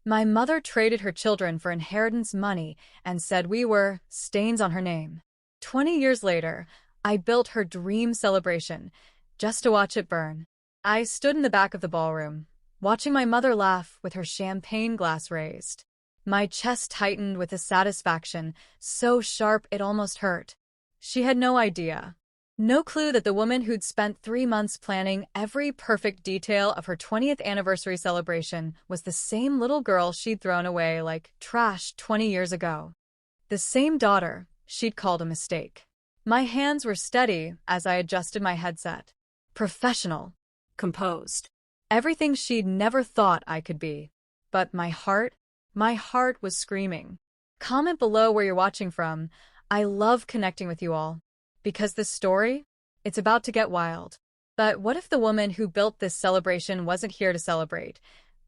My mother traded her children for inheritance money and said we were stains on her name. 20 years later, I built her dream celebration, just to watch it burn. I stood in the back of the ballroom, watching my mother laugh with her champagne glass raised. My chest tightened with a satisfaction so sharp it almost hurt. She had no idea. No clue that the woman who'd spent 3 months planning every perfect detail of her 20th anniversary celebration was the same little girl she'd thrown away like trash 20 years ago. The same daughter she'd called a mistake. My hands were steady as I adjusted my headset. Professional. Composed. Everything she'd never thought I could be. But my heart was screaming. Comment below where you're watching from. I love connecting with you all. Because this story, it's about to get wild. But what if the woman who built this celebration wasn't here to celebrate,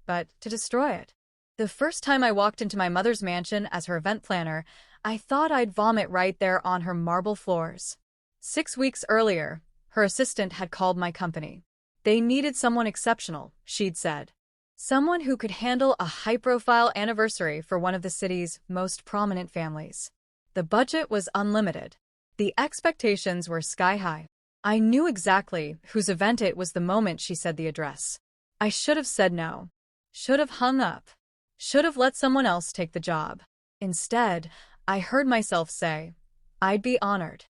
but to destroy it? The first time I walked into my mother's mansion as her event planner, I thought I'd vomit right there on her marble floors. 6 weeks earlier, her assistant had called my company. They needed someone exceptional, she'd said. Someone who could handle a high-profile anniversary for one of the city's most prominent families. The budget was unlimited. The expectations were sky-high. I knew exactly whose event it was the moment she said the address. I should have said no. Should have hung up. Should have let someone else take the job. Instead, I heard myself say, I'd be honored.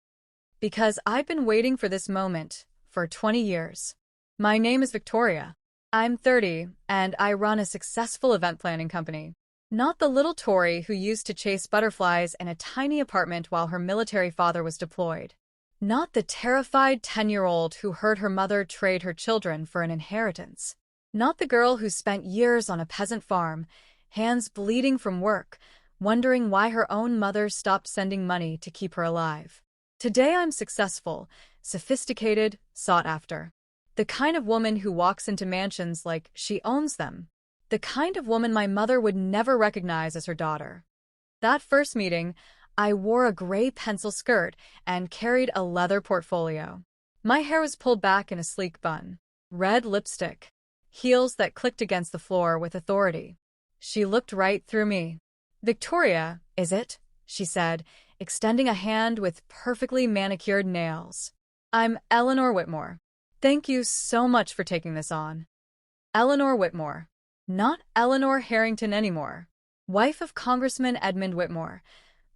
Because I'd been waiting for this moment for 20 years. My name is Victoria. I'm 30, and I run a successful event planning company. Not the little Tory who used to chase butterflies in a tiny apartment while her military father was deployed. Not the terrified 10-year-old who heard her mother trade her children for an inheritance. Not the girl who spent years on a peasant farm, hands bleeding from work, wondering why her own mother stopped sending money to keep her alive. Today I'm successful, sophisticated, sought after. The kind of woman who walks into mansions like she owns them. The kind of woman my mother would never recognize as her daughter. That first meeting, I wore a gray pencil skirt and carried a leather portfolio. My hair was pulled back in a sleek bun. Red lipstick. Heels that clicked against the floor with authority. She looked right through me. Victoria, is it? She said, extending a hand with perfectly manicured nails. I'm Eleanor Whitmore. Thank you so much for taking this on. Eleanor Whitmore. Not Eleanor Harrington anymore. Wife of Congressman Edmund Whitmore,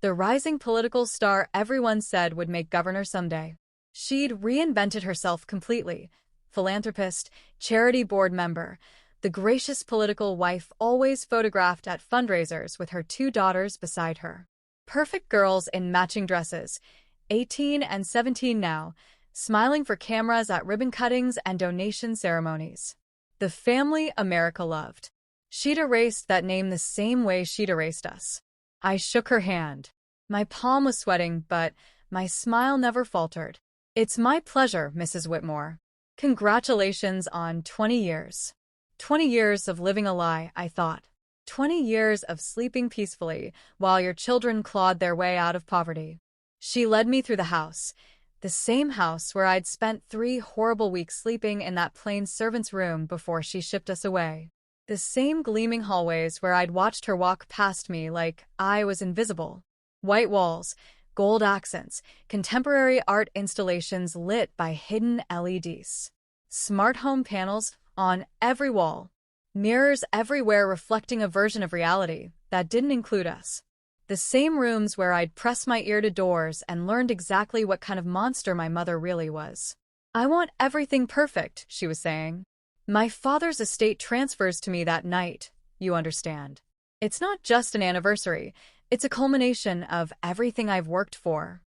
the rising political star everyone said would make governor someday. She'd reinvented herself completely. Philanthropist, charity board member, the gracious political wife always photographed at fundraisers with her 2 daughters beside her. Perfect girls in matching dresses, 18 and 17 now, smiling for cameras at ribbon cuttings and donation ceremonies. The family America loved. She'd erased that name the same way she'd erased us. I shook her hand. My palm was sweating, but my smile never faltered. It's my pleasure, Mrs. Whitmore. Congratulations on 20 years. 20 years of living a lie, I thought. 20 years of sleeping peacefully while your children clawed their way out of poverty. She led me through the house. The same house where I'd spent 3 horrible weeks sleeping in that plain servant's room before she shipped us away. The same gleaming hallways where I'd watched her walk past me like I was invisible. White walls, gold accents, contemporary art installations lit by hidden LEDs. Smart home panels on every wall. Mirrors everywhere reflecting a version of reality that didn't include us. The same rooms where I'd pressed my ear to doors and learned exactly what kind of monster my mother really was. I want everything perfect, she was saying. My father's estate transfers to me that night, you understand. It's not just an anniversary, it's a culmination of everything I've worked for.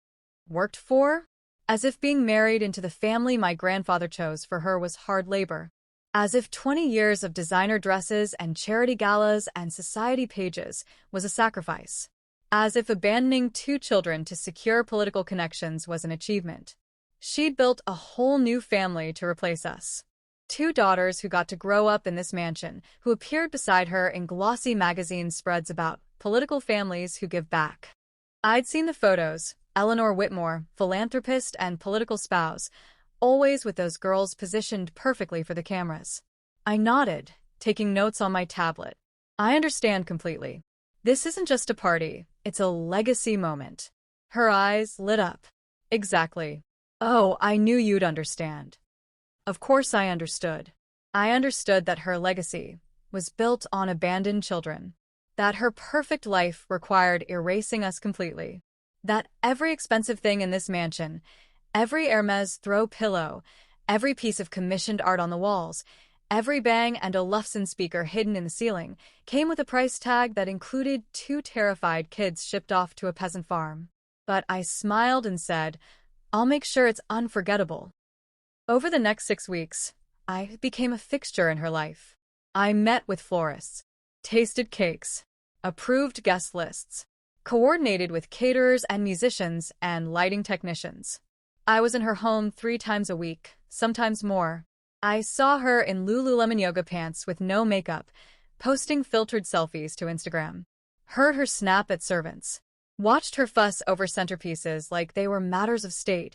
Worked for? As if being married into the family my grandfather chose for her was hard labor. As if 20 years of designer dresses and charity galas and society pages was a sacrifice. As if abandoning 2 children to secure political connections was an achievement. She'd built a whole new family to replace us. 2 daughters who got to grow up in this mansion, who appeared beside her in glossy magazine spreads about political families who give back. I'd seen the photos, Eleanor Whitmore, philanthropist and political spouse, always with those girls positioned perfectly for the cameras. I nodded, taking notes on my tablet. I understand completely. This isn't just a party, it's a legacy moment. Her eyes lit up. Exactly. Oh, I knew you'd understand. Of course I understood. I understood that her legacy was built on abandoned children, that her perfect life required erasing us completely, that every expensive thing in this mansion, every Hermes throw pillow, every piece of commissioned art on the walls, every Bang and Olufsen speaker hidden in the ceiling, came with a price tag that included 2 terrified kids shipped off to a peasant farm. But I smiled and said, I'll make sure it's unforgettable. Over the next 6 weeks, I became a fixture in her life. I met with florists, tasted cakes, approved guest lists, coordinated with caterers and musicians and lighting technicians. I was in her home 3 times a week, sometimes more. I saw her in Lululemon yoga pants with no makeup, posting filtered selfies to Instagram. Heard her snap at servants. Watched her fuss over centerpieces like they were matters of state,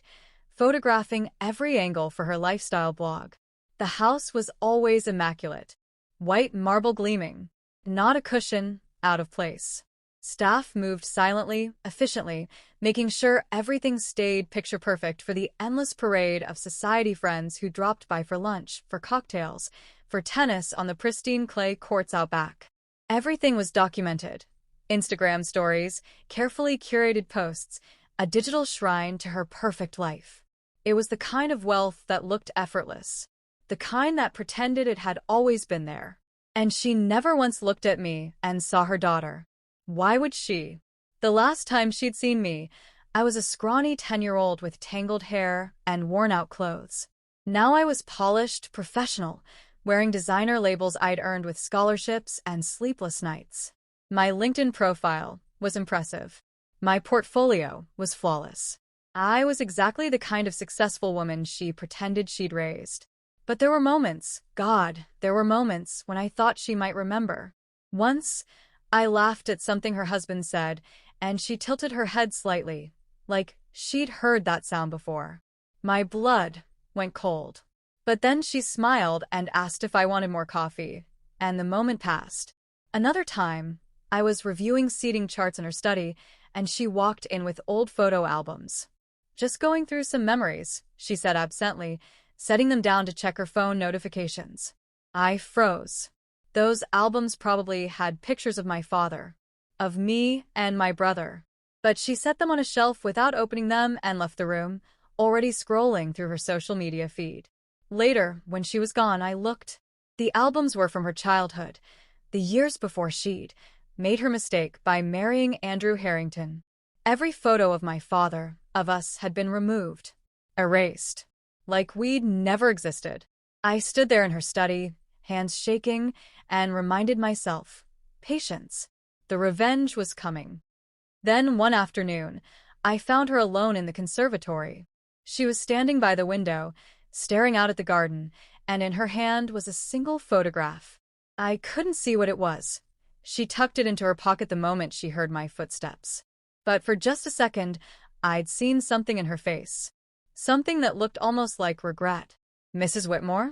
photographing every angle for her lifestyle blog. The house was always immaculate. White marble gleaming. Not a cushion out of place. Staff moved silently, efficiently, making sure everything stayed picture-perfect for the endless parade of society friends who dropped by for lunch, for cocktails, for tennis on the pristine clay courts out back. Everything was documented. Instagram stories, carefully curated posts, a digital shrine to her perfect life. It was the kind of wealth that looked effortless, the kind that pretended it had always been there. And she never once looked at me and saw her daughter. Why would she? The last time she'd seen me, I was a scrawny 10-year-old with tangled hair and worn-out clothes. Now I was polished, professional, wearing designer labels I'd earned with scholarships and sleepless nights. My LinkedIn profile was impressive. My portfolio was flawless. I was exactly the kind of successful woman she pretended she'd raised. But there were moments, God, there were moments when I thought she might remember. Once, I laughed at something her husband said, and she tilted her head slightly, like she'd heard that sound before. My blood went cold. But then she smiled and asked if I wanted more coffee, and the moment passed. Another time, I was reviewing seating charts in her study, and she walked in with old photo albums. Just going through some memories, she said absently, setting them down to check her phone notifications. I froze. Those albums probably had pictures of my father, of me and my brother. But she set them on a shelf without opening them and left the room, already scrolling through her social media feed. Later, when she was gone, I looked. The albums were from her childhood, the years before she'd made her mistake by marrying Andrew Harrington. Every photo of my father, of us, had been removed, erased, like we'd never existed. I stood there in her study, hands shaking, and reminded myself, patience. The revenge was coming. Then one afternoon, I found her alone in the conservatory. She was standing by the window, staring out at the garden, and in her hand was a single photograph. I couldn't see what it was. She tucked it into her pocket the moment she heard my footsteps. But for just a second, I'd seen something in her face. Something that looked almost like regret. Mrs. Whitmore?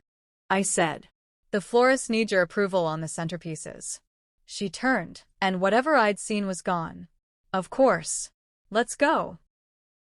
I said. The florist needs your approval on the centerpieces. She turned, and whatever I'd seen was gone. Of course. Let's go.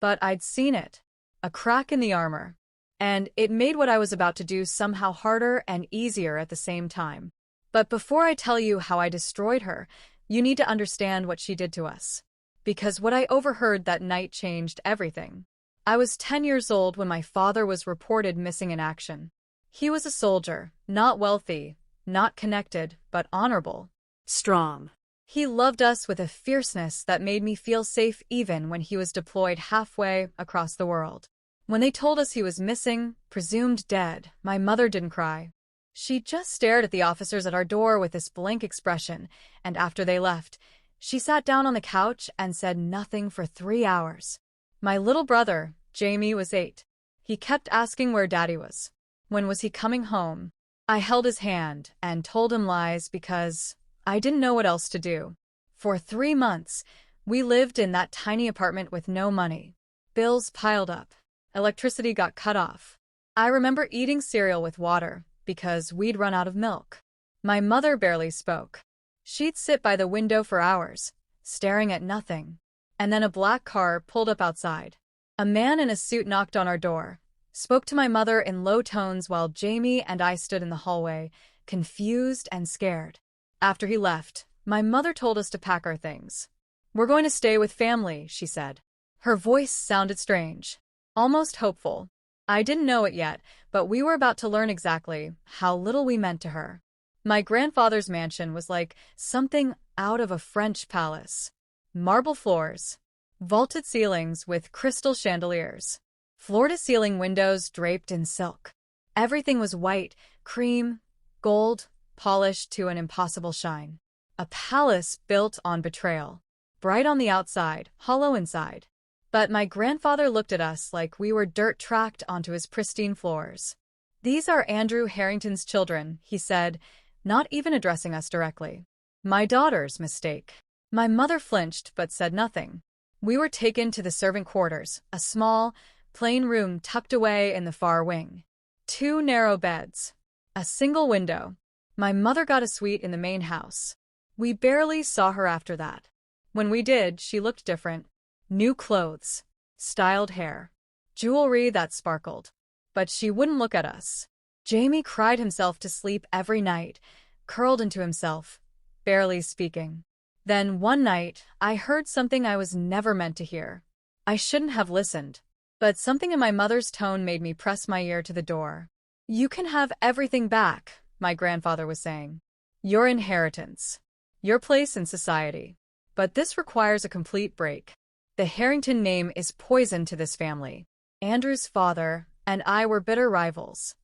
But I'd seen it. A crack in the armor. And it made what I was about to do somehow harder and easier at the same time. But before I tell you how I destroyed her, you need to understand what she did to us. Because what I overheard that night changed everything. I was 10 years old when my father was reported missing in action. He was a soldier, not wealthy, not connected, but honorable. Strong. He loved us with a fierceness that made me feel safe even when he was deployed halfway across the world. When they told us he was missing, presumed dead, my mother didn't cry. She just stared at the officers at our door with this blank expression, and after they left, she sat down on the couch and said nothing for 3 hours. My little brother, Jamie, was 8. He kept asking where Daddy was. When was he coming home? I held his hand and told him lies because I didn't know what else to do. For 3 months, we lived in that tiny apartment with no money. Bills piled up. Electricity got cut off. I remember eating cereal with water because we'd run out of milk. My mother barely spoke. She'd sit by the window for hours, staring at nothing. And then a black car pulled up outside. A man in a suit knocked on our door, spoke to my mother in low tones while Jamie and I stood in the hallway, confused and scared. After he left, my mother told us to pack our things. "We're going to stay with family," she said. Her voice sounded strange, almost hopeful. I didn't know it yet, but we were about to learn exactly how little we meant to her. My grandfather's mansion was like something out of a French palace. Marble floors, vaulted ceilings with crystal chandeliers, floor-to-ceiling windows draped in silk. Everything was white, cream, gold, polished to an impossible shine. A palace built on betrayal. Bright on the outside, hollow inside. But my grandfather looked at us like we were dirt tracked onto his pristine floors. "These are Andrew Harrington's children," he said, not even addressing us directly. "My daughter's mistake." My mother flinched but said nothing. We were taken to the servant quarters, a small, plain room tucked away in the far wing. 2 narrow beds. A single window. My mother got a suite in the main house. We barely saw her after that. When we did, she looked different. New clothes, styled hair, jewelry that sparkled. But she wouldn't look at us. Jamie cried himself to sleep every night, curled into himself, barely speaking. Then one night, I heard something I was never meant to hear. I shouldn't have listened, but something in my mother's tone made me press my ear to the door. "You can have everything back," my grandfather was saying. "Your inheritance. Your place in society. But this requires a complete break. The Harrington name is poison to this family. Andrew's father and I were bitter rivals."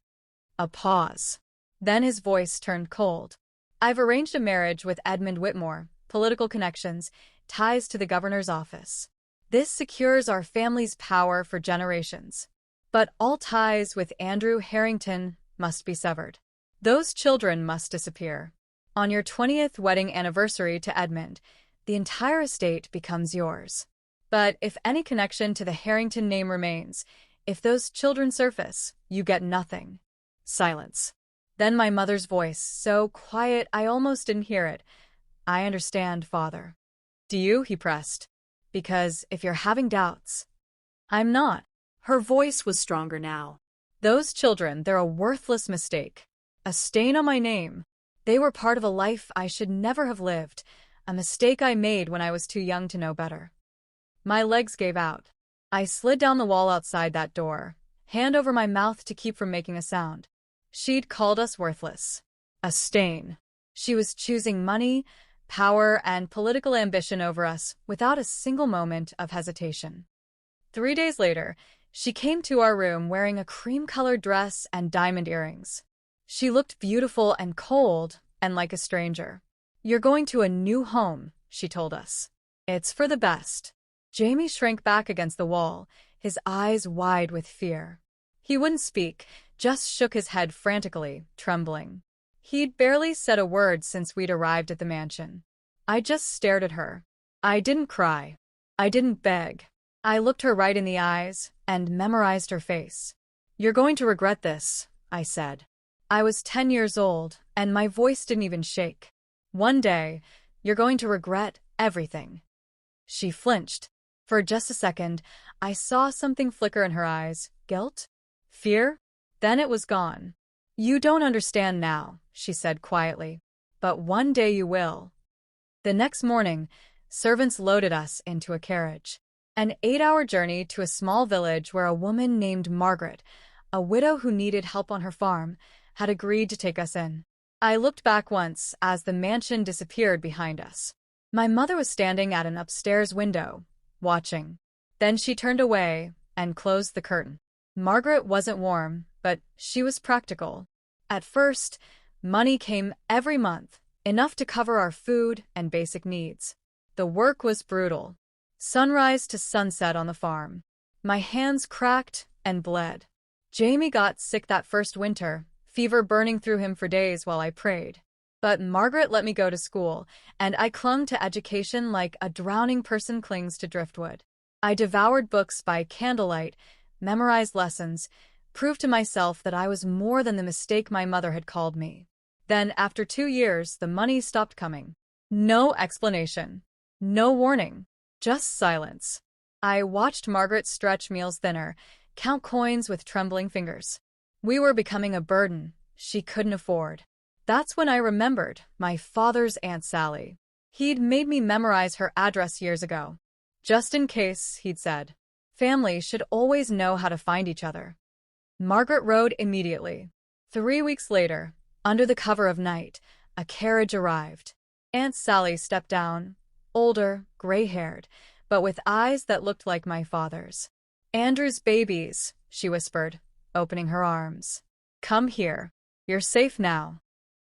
A pause. Then his voice turned cold. "I've arranged a marriage with Edmund Whitmore, political connections, ties to the governor's office. This secures our family's power for generations. But all ties with Andrew Harrington must be severed. Those children must disappear. On your 20th wedding anniversary to Edmund, the entire estate becomes yours. But if any connection to the Harrington name remains, if those children surface, you get nothing." Silence. Then my mother's voice, so quiet I almost didn't hear it. "I understand, Father." "Do you?" he pressed. "Because if you're having doubts—" "I'm not." Her voice was stronger now. "Those children, they're a worthless mistake. A stain on my name. They were part of a life I should never have lived, a mistake I made when I was too young to know better." My legs gave out. I slid down the wall outside that door, hand over my mouth to keep from making a sound. She'd called us worthless. A stain. She was choosing money, power, and political ambition over us without a single moment of hesitation. 3 days later, she came to our room wearing a cream-colored dress and diamond earrings. She looked beautiful and cold and like a stranger. "You're going to a new home," she told us. "It's for the best." Jamie shrank back against the wall, his eyes wide with fear. He wouldn't speak, just shook his head frantically, trembling. He'd barely said a word since we'd arrived at the mansion. I just stared at her. I didn't cry. I didn't beg. I looked her right in the eyes and memorized her face. "You're going to regret this," I said. I was 10 years old, and my voice didn't even shake. "One day, you're going to regret everything." She flinched. For just a second, I saw something flicker in her eyes. Guilt? Fear? Then it was gone. "You don't understand now," she said quietly. "But one day you will." The next morning, servants loaded us into a carriage. An 8-hour journey to a small village where a woman named Margaret, a widow who needed help on her farm, had agreed to take us in. I looked back once as the mansion disappeared behind us. My mother was standing at an upstairs window, watching. Then she turned away and closed the curtain. Margaret wasn't warm, but she was practical. At first, money came every month, enough to cover our food and basic needs. The work was brutal. Sunrise to sunset on the farm. My hands cracked and bled. Jamie got sick that first winter, fever burning through him for days while I prayed. But Margaret let me go to school, and I clung to education like a drowning person clings to driftwood. I devoured books by candlelight, memorized lessons, proved to myself that I was more than the mistake my mother had called me. Then, after 2 years, the money stopped coming. No explanation. No warning. Just silence. I watched Margaret stretch meals thinner, count coins with trembling fingers. We were becoming a burden she couldn't afford. That's when I remembered my father's Aunt Sally. He'd made me memorize her address years ago. Just in case, he'd said. Families should always know how to find each other. Margaret rode immediately. 3 weeks later, under the cover of night, a carriage arrived. Aunt Sally stepped down, older, gray-haired, but with eyes that looked like my father's. "Andrew's babies," she whispered, opening her arms. "Come here. You're safe now."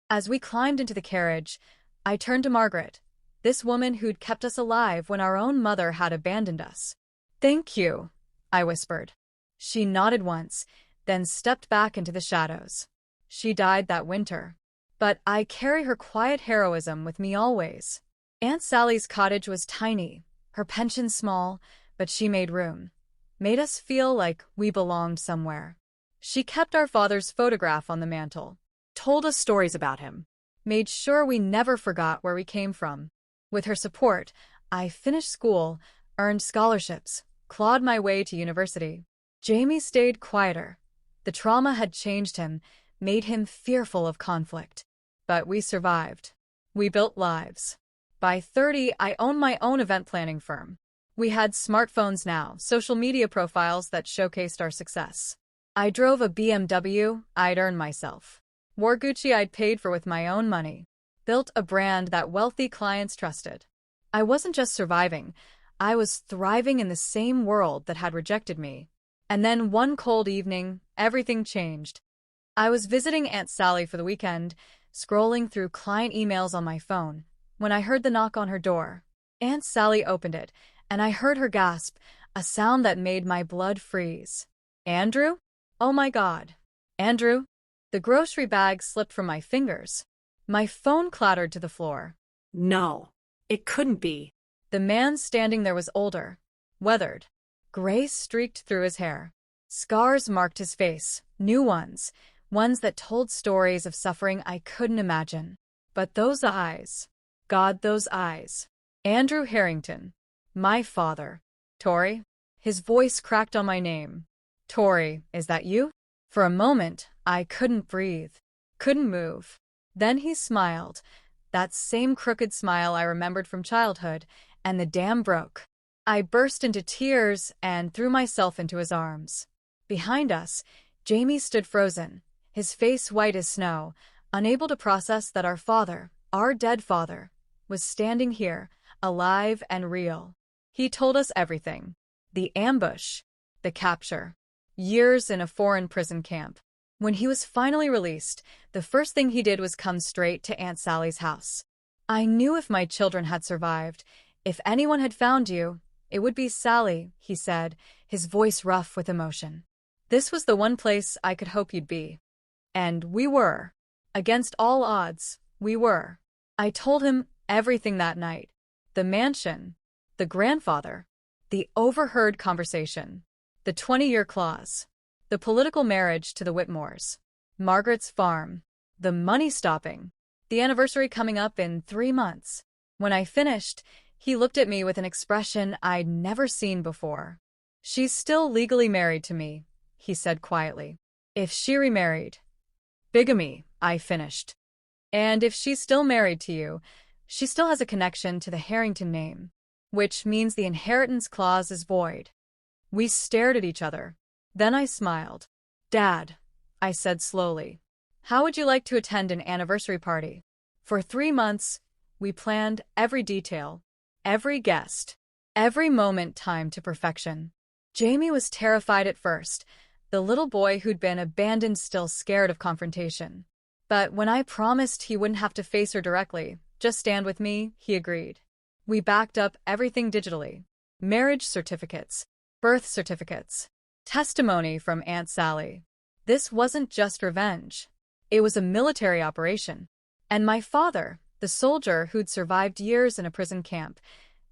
As we climbed into the carriage, I turned to Margaret, this woman who'd kept us alive when our own mother had abandoned us. "Thank you," I whispered. She nodded once, then stepped back into the shadows. She died that winter. But I carry her quiet heroism with me always. Aunt Sally's cottage was tiny, her pension small, but she made room. Made us feel like we belonged somewhere. She kept our father's photograph on the mantel, told us stories about him, made sure we never forgot where we came from. With her support, I finished school, earned scholarships, clawed my way to university. Jamie stayed quieter. The trauma had changed him, made him fearful of conflict. But we survived. We built lives. By 30, I owned my own event planning firm. We had smartphones now, social media profiles that showcased our success. I drove a BMW I'd earned myself. Wore Gucci I'd paid for with my own money. Built a brand that wealthy clients trusted. I wasn't just surviving, I was thriving in the same world that had rejected me. And then one cold evening, everything changed. I was visiting Aunt Sally for the weekend, scrolling through client emails on my phone, when I heard the knock on her door. Aunt Sally opened it, and I heard her gasp, a sound that made my blood freeze. "Andrew? Oh my God. Andrew?" The grocery bag slipped from my fingers. My phone clattered to the floor. No, it couldn't be. The man standing there was older, weathered. Gray streaked through his hair. Scars marked his face, new ones that told stories of suffering I couldn't imagine. But those eyes, God, those eyes. Andrew Harrington, my father. "Tori?" His voice cracked on my name. "Tori, is that you?" For a moment, I couldn't breathe, couldn't move. Then he smiled, that same crooked smile I remembered from childhood, and the dam broke. I burst into tears and threw myself into his arms. Behind us, Jamie stood frozen, his face white as snow, unable to process that our father, our dead father, was standing here, alive and real. He told us everything. The ambush, the capture, years in a foreign prison camp. When he was finally released, the first thing he did was come straight to Aunt Sally's house. "I knew if my children had survived, if anyone had found you, it would be Sally," he said, his voice rough with emotion. "This was the one place I could hope you'd be." And we were. Against all odds, we were. I told him everything that night. The mansion, the grandfather, the overheard conversation, the 20-year clause, the political marriage to the Whitmores, Margaret's farm, the money stopping, the anniversary coming up in 3 months. When I finished, he looked at me with an expression I'd never seen before. "She's still legally married to me," he said quietly. "If she remarried..." "Bigamy," I finished. "And if she's still married to you, she still has a connection to the Harrington name, which means the inheritance clause is void." We stared at each other. Then I smiled. "Dad," I said slowly, "how would you like to attend an anniversary party?" For 3 months, we planned every detail, every guest, every moment timed to perfection. Jamie was terrified at first, the little boy who'd been abandoned still scared of confrontation. But when I promised he wouldn't have to face her directly, just stand with me, he agreed. We backed up everything digitally. Marriage certificates, birth certificates, testimony from Aunt Sally. This wasn't just revenge. It was a military operation. And my father, the soldier who'd survived years in a prison camp,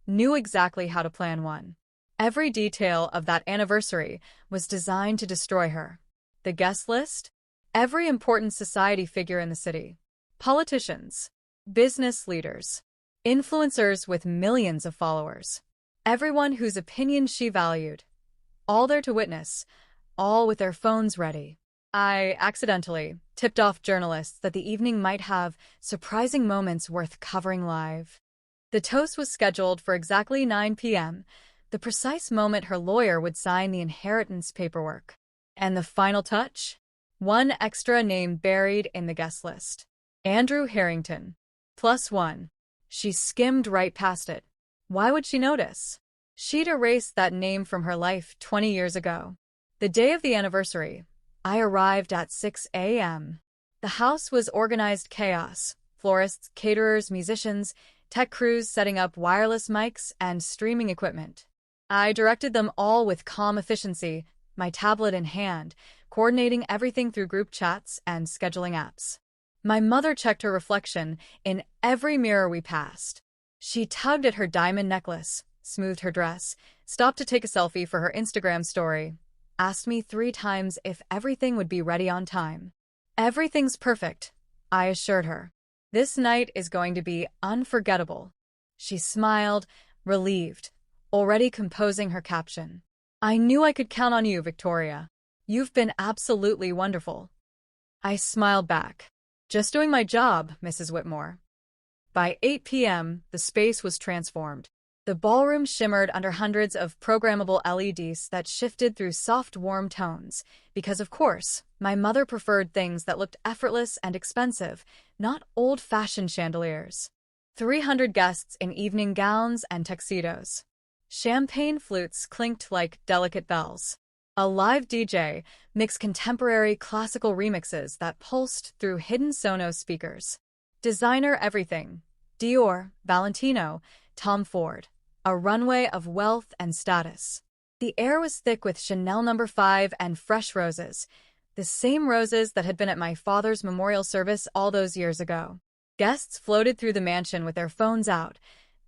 knew exactly how to plan one. Every detail of that anniversary was designed to destroy her. The guest list? Every important society figure in the city. Politicians. Business leaders. influencers with millions of followers, everyone whose opinion she valued, all there to witness, all with their phones ready. I accidentally tipped off journalists that the evening might have surprising moments worth covering live. The toast was scheduled for exactly 9 p.m., the precise moment her lawyer would sign the inheritance paperwork. And the final touch? One extra name buried in the guest list. Andrew Harrington. +1. She skimmed right past it. Why would she notice? She'd erased that name from her life 20 years ago. The day of the anniversary, I arrived at 6 a.m. The house was organized chaos. Florists, caterers, musicians, tech crews setting up wireless mics and streaming equipment. I directed them all with calm efficiency, my tablet in hand, coordinating everything through group chats and scheduling apps. My mother checked her reflection in every mirror we passed. She tugged at her diamond necklace, smoothed her dress, stopped to take a selfie for her Instagram story, asked me 3 times if everything would be ready on time. Everything's perfect, I assured her. This night is going to be unforgettable. She smiled, relieved, already composing her caption. I knew I could count on you, Victoria. You've been absolutely wonderful. I smiled back. Just doing my job, Mrs. Whitmore. By 8 p.m., the space was transformed. The ballroom shimmered under hundreds of programmable LEDs that shifted through soft, warm tones, because, of course, my mother preferred things that looked effortless and expensive, not old-fashioned chandeliers. 300 guests in evening gowns and tuxedos. Champagne flutes clinked like delicate bells. A live DJ mixed contemporary classical remixes that pulsed through hidden Sonos speakers. Designer everything. Dior, Valentino, Tom Ford. A runway of wealth and status. The air was thick with Chanel No. 5 and fresh roses, the same roses that had been at my father's memorial service all those years ago. Guests floated through the mansion with their phones out,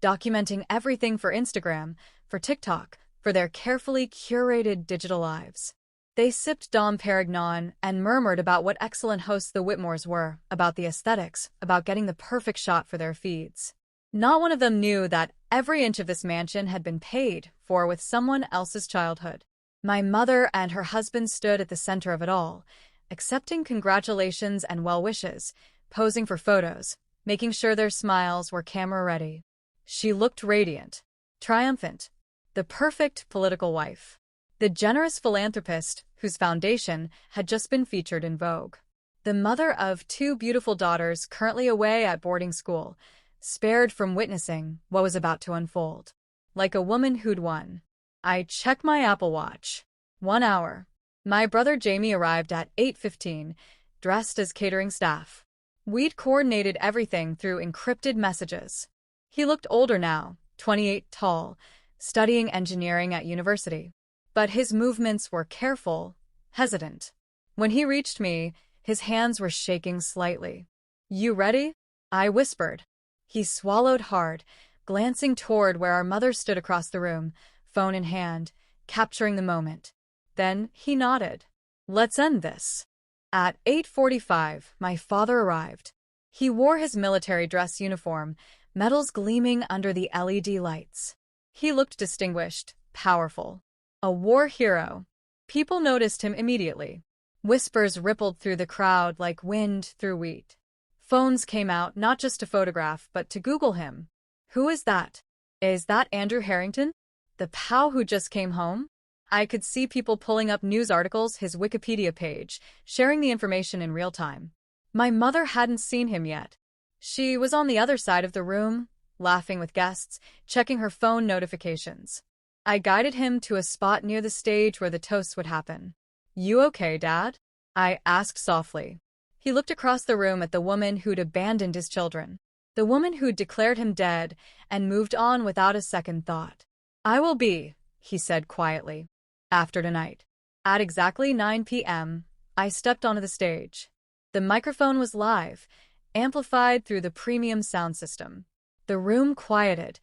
documenting everything for Instagram, for TikTok, for their carefully curated digital lives. They sipped Dom Perignon and murmured about what excellent hosts the Whitmores were, about the aesthetics, about getting the perfect shot for their feeds. Not one of them knew that every inch of this mansion had been paid for with someone else's childhood. My mother and her husband stood at the center of it all, accepting congratulations and well wishes, posing for photos, making sure their smiles were camera-ready. She looked radiant, triumphant, the perfect political wife. The generous philanthropist whose foundation had just been featured in Vogue. The mother of 2 beautiful daughters currently away at boarding school, spared from witnessing what was about to unfold. Like a woman who'd won. I checked my Apple Watch. 1 hour. My brother Jamie arrived at 8:15, dressed as catering staff. We'd coordinated everything through encrypted messages. He looked older now, 28 tall, studying engineering at university. But his movements were careful, hesitant. When he reached me, his hands were shaking slightly. "You ready?" I whispered. He swallowed hard, glancing toward where our mother stood across the room, phone in hand, capturing the moment. Then he nodded. "Let's end this." At 8:45, my father arrived. He wore his military dress uniform, medals gleaming under the LED lights. He looked distinguished, powerful. A war hero. People noticed him immediately. Whispers rippled through the crowd like wind through wheat. Phones came out not just to photograph, but to Google him. Who is that? Is that Andrew Harrington? The pal who just came home? I could see people pulling up news articles, his Wikipedia page, sharing the information in real time. My mother hadn't seen him yet. She was on the other side of the room, laughing with guests, checking her phone notifications. I guided him to a spot near the stage where the toasts would happen. "You okay, Dad?" I asked softly. He looked across the room at the woman who'd abandoned his children, the woman who'd declared him dead and moved on without a second thought. "I will be," he said quietly. After tonight. At exactly 9 p.m., I stepped onto the stage. The microphone was live, amplified through the premium sound system. The room quieted,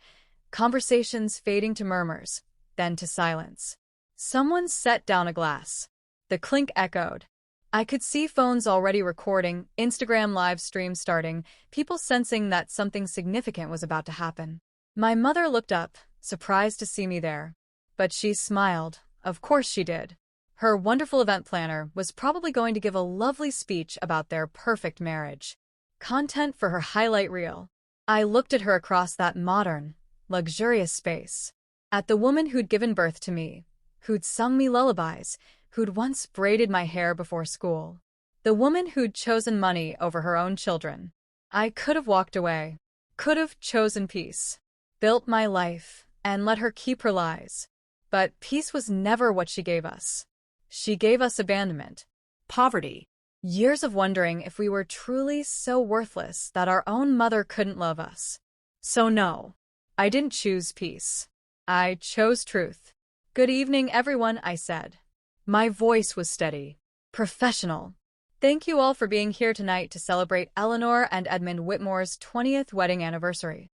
conversations fading to murmurs, then to silence. Someone set down a glass. The clink echoed. I could see phones already recording, Instagram live streams starting, people sensing that something significant was about to happen. My mother looked up, surprised to see me there. But she smiled. Of course she did. Her wonderful event planner was probably going to give a lovely speech about their perfect marriage. Content for her highlight reel. I looked at her across that modern, luxurious space. At the woman who'd given birth to me, who'd sung me lullabies, who'd once braided my hair before school. The woman who'd chosen money over her own children. I could have walked away. Could have chosen peace. Built my life, and let her keep her lies. But peace was never what she gave us. She gave us abandonment. Poverty. Years of wondering if we were truly so worthless that our own mother couldn't love us. So no, I didn't choose peace. I chose truth. Good evening, everyone, I said. My voice was steady, professional. Thank you all for being here tonight to celebrate Eleanor and Edmund Whitmore's 20th wedding anniversary.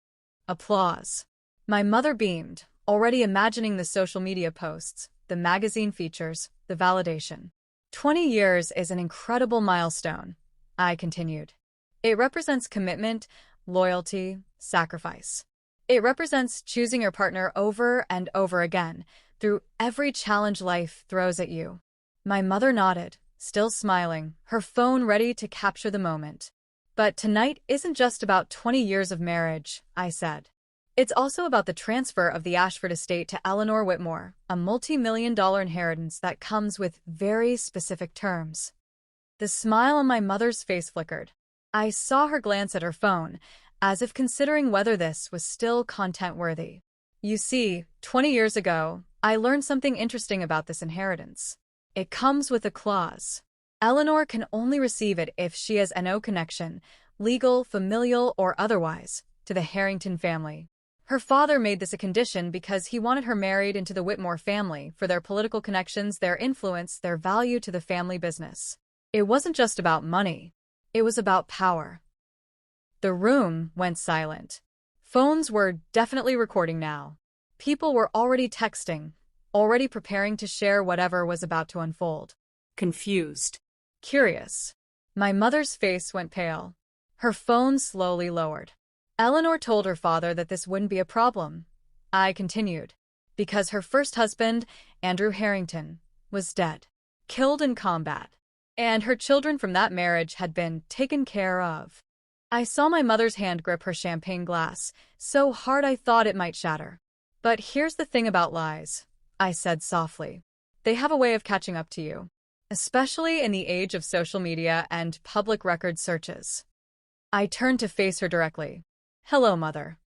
Applause. My mother beamed, already imagining the social media posts, the magazine features, the validation. 20 years is an incredible milestone, I continued. It represents commitment, loyalty, sacrifice. It represents choosing your partner over and over again, through every challenge life throws at you. My mother nodded, still smiling, her phone ready to capture the moment. But tonight isn't just about 20 years of marriage, I said. It's also about the transfer of the Ashford estate to Eleanor Whitmore, a multi-million-dollar inheritance that comes with very specific terms. The smile on my mother's face flickered. I saw her glance at her phone, as if considering whether this was still content-worthy. You see, 20 years ago, I learned something interesting about this inheritance. It comes with a clause. Eleanor can only receive it if she has no connection, legal, familial, or otherwise, to the Harrington family. Her father made this a condition because he wanted her married into the Whitmore family for their political connections, their influence, their value to the family business. It wasn't just about money. It was about power. The room went silent. Phones were definitely recording now. People were already texting, already preparing to share whatever was about to unfold. Confused. Curious. My mother's face went pale. Her phone slowly lowered. Eleanor told her father that this wouldn't be a problem. I continued. Because her first husband, Andrew Harrington, was dead, killed in combat, and her children from that marriage had been taken care of. I saw my mother's hand grip her champagne glass, so hard I thought it might shatter. But here's the thing about lies, I said softly. They have a way of catching up to you, especially in the age of social media and public record searches. I turned to face her directly. Hello, Mother.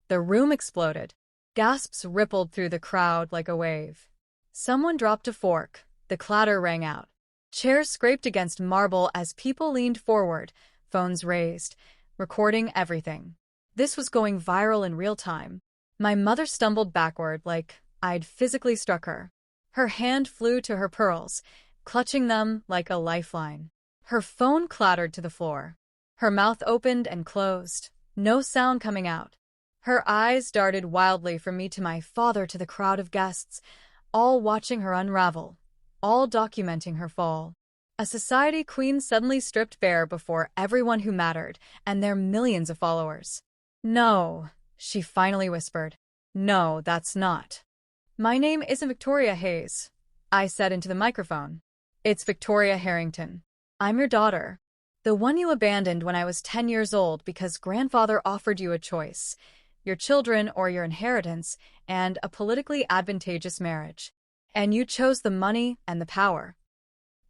The room exploded. Gasps rippled through the crowd like a wave. Someone dropped a fork. The clatter rang out. Chairs scraped against marble as people leaned forward, phones raised, recording everything. This was going viral in real time. My mother stumbled backward like I'd physically struck her. Her hand flew to her pearls, clutching them like a lifeline. Her phone clattered to the floor. Her mouth opened and closed, no sound coming out. Her eyes darted wildly from me to my father to the crowd of guests, all watching her unravel, all documenting her fall. A society queen suddenly stripped bare before everyone who mattered and their millions of followers. No, she finally whispered. No, that's not. My name isn't Victoria Hayes, I said into the microphone. It's Victoria Harrington. I'm your daughter. The one you abandoned when I was 10 years old because grandfather offered you a choice, your children or your inheritance, and a politically advantageous marriage. And you chose the money and the power.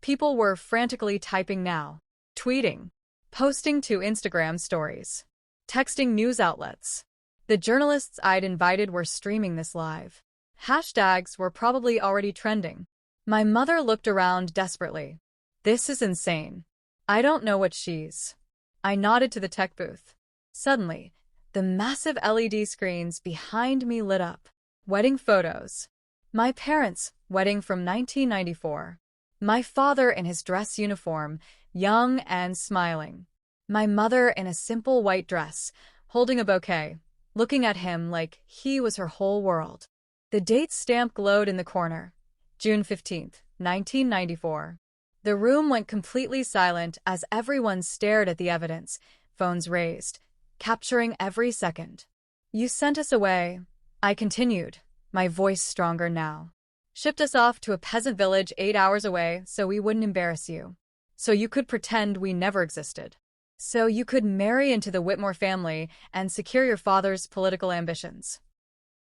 People were frantically typing now, tweeting, posting to Instagram stories, texting news outlets. The journalists I'd invited were streaming this live. Hashtags were probably already trending. My mother looked around desperately. This is insane. I don't know what she's. I nodded to the tech booth. Suddenly, the massive LED screens behind me lit up. Wedding photos. My parents' wedding from 1994. My father in his dress uniform, young and smiling. My mother in a simple white dress, holding a bouquet, looking at him like he was her whole world. The date stamp glowed in the corner. June 15th, 1994. The room went completely silent as everyone stared at the evidence, phones raised, capturing every second. You sent us away, I continued, my voice stronger now. Shipped us off to a peasant village 8 hours away so we wouldn't embarrass you. So you could pretend we never existed. So you could marry into the Whitmore family and secure your father's political ambitions.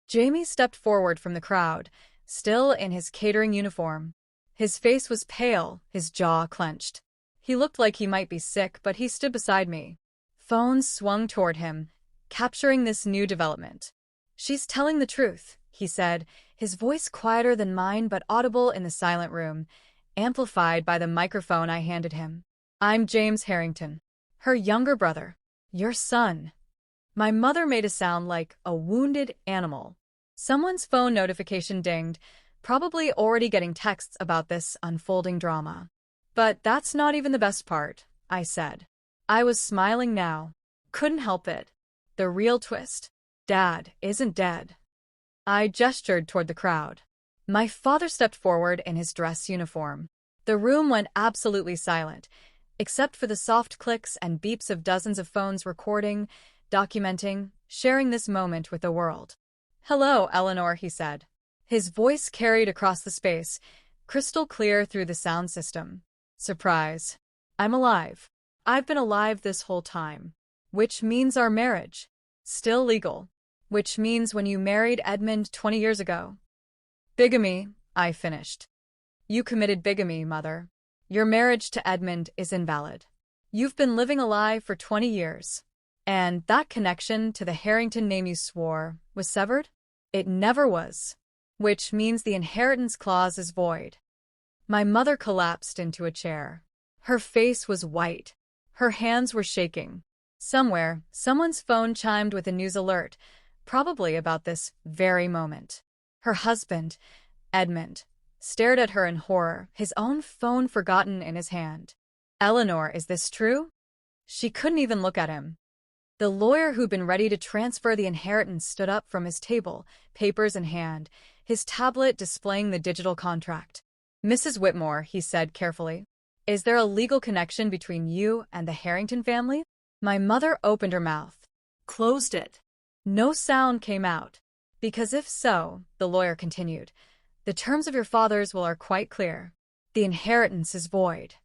Jamie stepped forward from the crowd, still in his catering uniform. His face was pale, his jaw clenched. He looked like he might be sick, but he stood beside me. Phones swung toward him, capturing this new development. She's telling the truth, he said, his voice quieter than mine but audible in the silent room, amplified by the microphone I handed him. I'm James Harrington, her younger brother, your son. My mother made a sound like a wounded animal. Someone's phone notification dinged, probably already getting texts about this unfolding drama. But that's not even the best part, I said. I was smiling now. Couldn't help it. The real twist. Dad isn't dead. I gestured toward the crowd. My father stepped forward in his dress uniform. The room went absolutely silent, except for the soft clicks and beeps of dozens of phones recording, documenting, sharing this moment with the world. Hello, Eleanor, he said. His voice carried across the space, crystal clear through the sound system. Surprise. I'm alive. I've been alive this whole time. Which means our marriage. Still legal. Which means when you married Edmund 20 years ago. Bigamy, I finished. You committed bigamy, Mother. Your marriage to Edmund is invalid. You've been living a lie for 20 years. And that connection to the Harrington name you swore was severed? It never was. Which means the inheritance clause is void. My mother collapsed into a chair. Her face was white. Her hands were shaking. Somewhere, someone's phone chimed with a news alert, probably about this very moment. Her husband, Edmund, stared at her in horror, his own phone forgotten in his hand. Eleanor, is this true? She couldn't even look at him. The lawyer who'd been ready to transfer the inheritance stood up from his table, papers in hand, his tablet displaying the digital contract. Mrs. Whitmore, he said carefully, is there a legal connection between you and the Harrington family? My mother opened her mouth. Closed it. No sound came out. Because if so, the lawyer continued, the terms of your father's will are quite clear. The inheritance is void.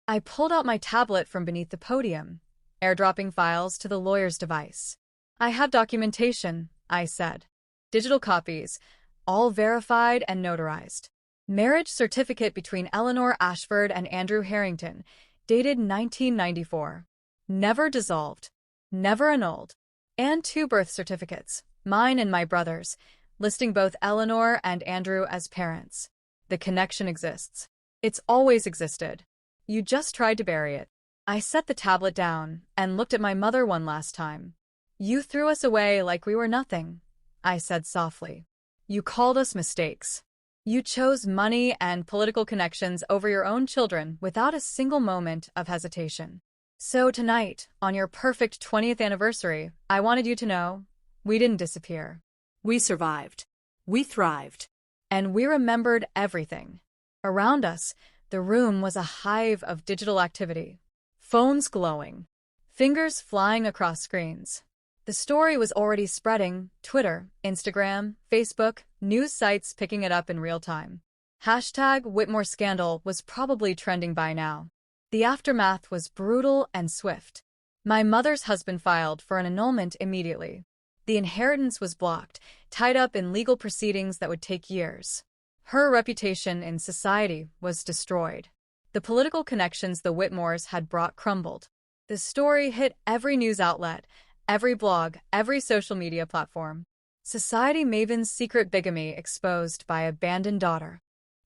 I pulled out my tablet from beneath the podium, airdropping files to the lawyer's device. I have documentation, I said. Digital copies, all verified and notarized. Marriage certificate between Eleanor Ashford and Andrew Harrington, dated 1994. Never dissolved. Never annulled. And 2 birth certificates, mine and my brother's, listing both Eleanor and Andrew as parents. The connection exists. It's always existed. You just tried to bury it. I set the tablet down and looked at my mother one last time. You threw us away like we were nothing, I said softly. You called us mistakes. You chose money and political connections over your own children without a single moment of hesitation. So tonight, on your perfect 20th anniversary, I wanted you to know, we didn't disappear. We survived. We thrived. And we remembered everything. Around us, the room was a hive of digital activity. Phones glowing. Fingers flying across screens. The story was already spreading, Twitter, Instagram, Facebook, news sites picking it up in real time. Hashtag Whitmore Scandal was probably trending by now. The aftermath was brutal and swift. My mother's husband filed for an annulment immediately. The inheritance was blocked, tied up in legal proceedings that would take years. Her reputation in society was destroyed. The political connections the Whitmores had brought crumbled. The story hit every news outlet, every blog, every social media platform. Society Maven's secret bigamy exposed by abandoned daughter.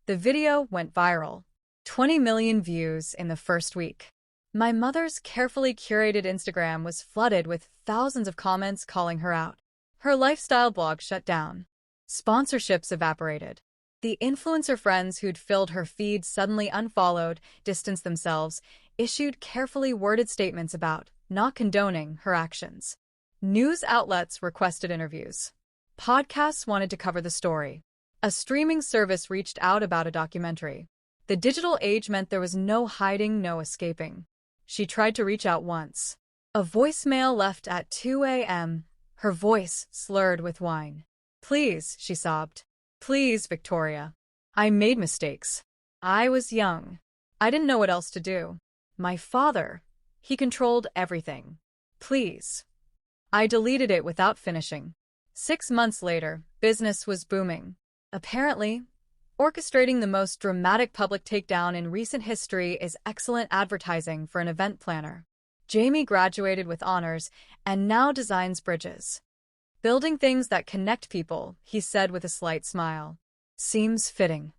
The video went viral. 20 million views in the first week. My mother's carefully curated Instagram was flooded with thousands of comments calling her out. Her lifestyle blog shut down. Sponsorships evaporated. The influencer friends who'd filled her feed suddenly unfollowed, distanced themselves, issued carefully worded statements about not condoning her actions. News outlets requested interviews. Podcasts wanted to cover the story. A streaming service reached out about a documentary. The digital age meant there was no hiding, no escaping. She tried to reach out once. A voicemail left at 2 a.m., her voice slurred with wine. "Please," she sobbed. "Please, Victoria. I made mistakes. I was young. I didn't know what else to do. My father, he controlled everything. Please." I deleted it without finishing. 6 months later, business was booming. Apparently, orchestrating the most dramatic public takedown in recent history is excellent advertising for an event planner. Jamie graduated with honors and now designs bridges. "Building things that connect people," he said with a slight smile. "Seems fitting."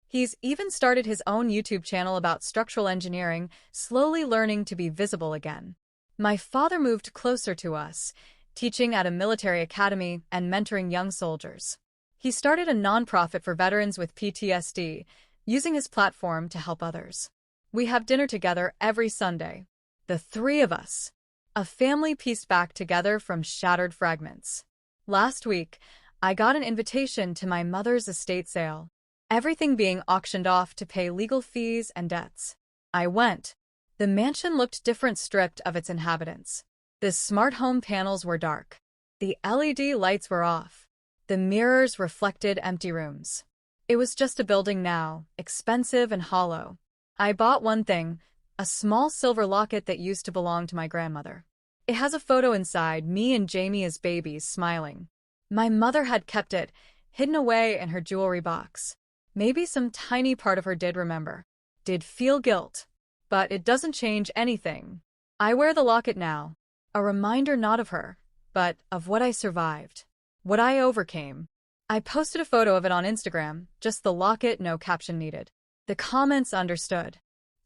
He's even started his own YouTube channel about structural engineering, slowly learning to be visible again. My father moved closer to us, teaching at a military academy and mentoring young soldiers. He started a nonprofit for veterans with PTSD, using his platform to help others. We have dinner together every Sunday. The three of us. A family pieced back together from shattered fragments. Last week, I got an invitation to my mother's estate sale, everything being auctioned off to pay legal fees and debts. I went. The mansion looked different, stripped of its inhabitants. The smart home panels were dark. The LED lights were off. The mirrors reflected empty rooms. It was just a building now, expensive and hollow. I bought one thing, a small silver locket that used to belong to my grandmother. It has a photo inside, me and Jamie as babies, smiling. My mother had kept it, hidden away in her jewelry box. Maybe some tiny part of her did remember, did feel guilt. But it doesn't change anything. I wear the locket now, a reminder not of her, but of what I survived. What I overcame. I posted a photo of it on Instagram, just the locket, no caption needed. The comments understood.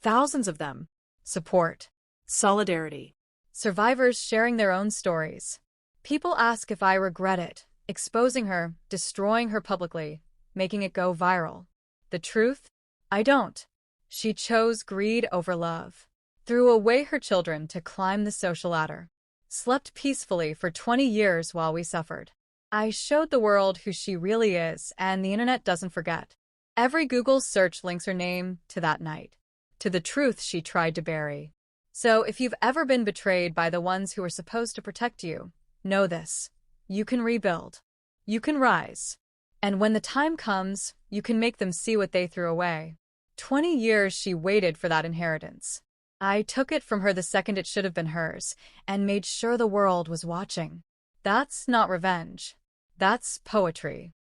Thousands of them. Support. Solidarity. Survivors sharing their own stories. People ask if I regret it, exposing her, destroying her publicly, making it go viral. The truth? I don't. She chose greed over love. Threw away her children to climb the social ladder. Slept peacefully for 20 years while we suffered. I showed the world who she really is, and the internet doesn't forget. Every Google search links her name to that night, to the truth she tried to bury. So if you've ever been betrayed by the ones who were supposed to protect you, know this. You can rebuild. You can rise. And when the time comes, you can make them see what they threw away. 20 years she waited for that inheritance. I took it from her the second it should have been hers, and made sure the world was watching. That's not revenge. That's poetry.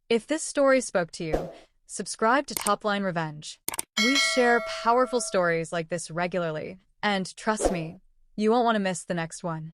If this story spoke to you, subscribe to Top Line Revenge. We share powerful stories like this regularly, and trust me, you won't want to miss the next one.